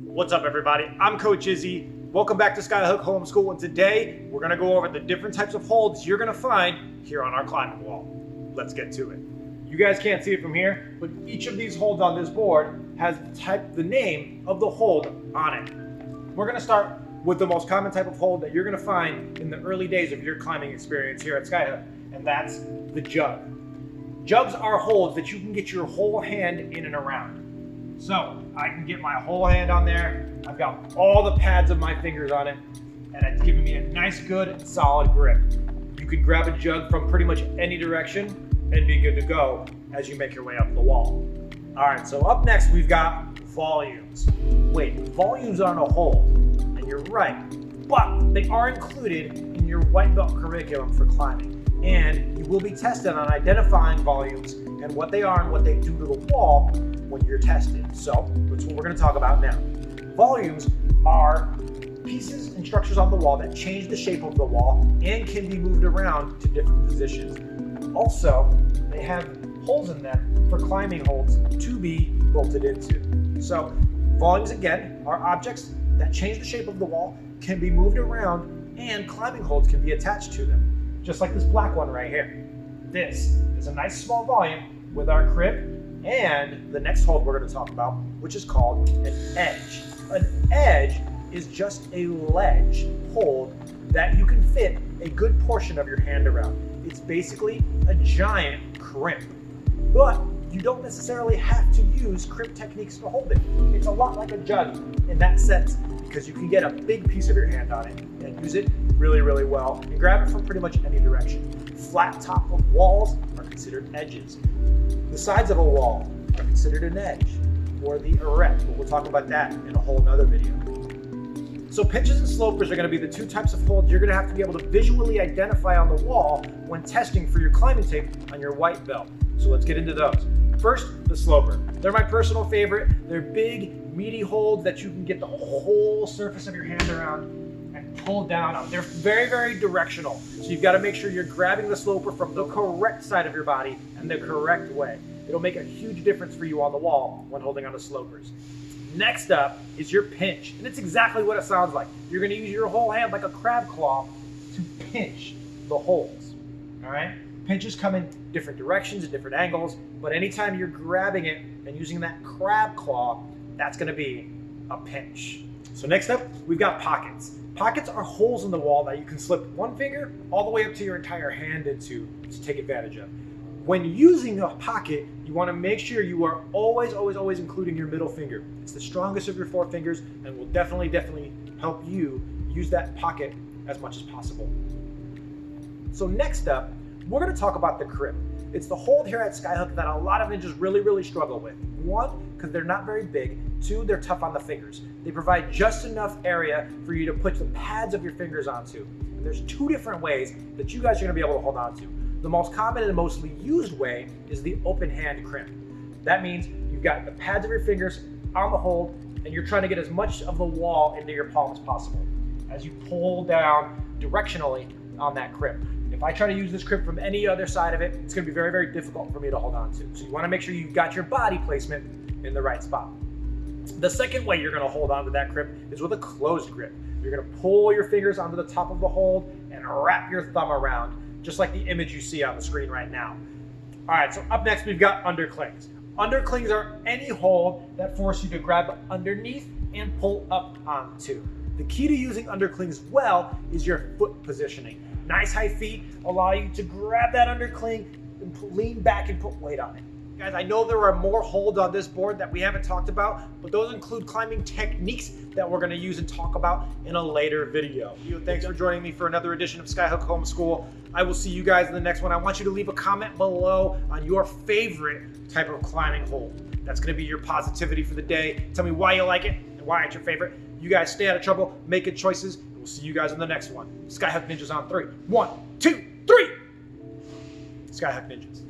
What's up, everybody? I'm Coach Izzy. Welcome back to Skyhook Homeschool, and today we're going to go over the different types of holds you're going to find here on our climbing wall. Let's get to it. You guys can't see it from here, but each of these holds on this board has the name of the hold on it. We're going to start with the most common type of hold that you're going to find in the early days of your climbing experience here at Skyhook, and that's the jug. Jugs are holds that you can get your whole hand in and around. So I can get my whole hand on there. I've got all the pads of my fingers on it, and it's giving me a nice, good, solid grip. You can grab a jug from pretty much any direction and be good to go as you make your way up the wall. All right, so up next we've got volumes. Wait, volumes aren't a hold, and you're right, but they are included in your white belt curriculum for climbing. And you will be tested on identifying volumes and what they are and what they do to the wall when you're tested. So that's what we're going to talk about now. Volumes are pieces and structures on the wall that change the shape of the wall and can be moved around to different positions. Also, they have holes in them for climbing holds to be bolted into. So volumes, again, are objects that change the shape of the wall, can be moved around, and climbing holds can be attached to them. Just like this black one right here. This is a nice small volume with our crib and the next hold we're going to talk about, which is called an edge. An edge is just a ledge hold that you can fit a good portion of your hand around. It's basically a giant crimp, but you don't necessarily have to use crimp techniques to hold it. It's a lot like a jug in that sense, because you can get a big piece of your hand on it and use it really, really well and grab it from pretty much any direction. Flat top of walls are considered edges. The sides of a wall are considered an edge, or the erect, but we'll talk about that in a whole nother video. So pinches and slopers are going to be the two types of holds you're going to have to be able to visually identify on the wall when testing for your climbing tape on your white belt. So let's get into those. First, the sloper. They're my personal favorite. They're big, meaty holds that you can get the whole surface of your hand around and pull down on. They're very, very directional. So you've got to make sure you're grabbing the sloper from the correct side of your body and the correct way. It'll make a huge difference for you on the wall when holding on the slopers. Next up is your pinch, and it's exactly what it sounds like. You're going to use your whole hand like a crab claw to pinch the holes, all right? Pinches come in different directions and different angles, but anytime you're grabbing it and using that crab claw, that's going to be a pinch. So next up, we've got pockets. Pockets are holes in the wall that you can slip one finger all the way up to your entire hand into to take advantage of. When using a pocket, you want to make sure you are always including your middle finger. It's the strongest of your four fingers and will definitely help you use that pocket as much as possible. So next up, we're going to talk about the crib. It's the hold here at Skyhook that a lot of ninjas really struggle with. One, because they're not very big. Two, they're tough on the fingers. They provide just enough area for you to put the pads of your fingers onto. And there's two different ways that you guys are going to be able to hold on to. The most common and mostly used way is the open hand crimp. That means you've got the pads of your fingers on the hold and you're trying to get as much of the wall into your palm as possible as you pull down directionally on that crimp. If I try to use this crimp from any other side of it, it's going to be very difficult for me to hold on to. So you want to make sure you've got your body placement in the right spot. The second way you're going to hold on to that grip is with a closed grip. You're going to pull your fingers onto the top of the hold and wrap your thumb around, just like the image you see on the screen right now. All right, so up next we've got underclings. Underclings are any hold that force you to grab underneath and pull up onto. The key to using underclings well is your foot positioning. Nice high feet allow you to grab that undercling and lean back and put weight on it. Guys, I know there are more holds on this board that we haven't talked about, but those include climbing techniques that we're going to use and talk about in a later video. Thanks for joining me for another edition of Skyhook Homeschool. I will see you guys in the next one. I want you to leave a comment below on your favorite type of climbing hold. That's going to be your positivity for the day. Tell me why you like it and why it's your favorite. You guys stay out of trouble, make good choices, and we'll see you guys in the next one. Skyhook Ninjas on 3. 1, 2, 3! Skyhook Ninjas.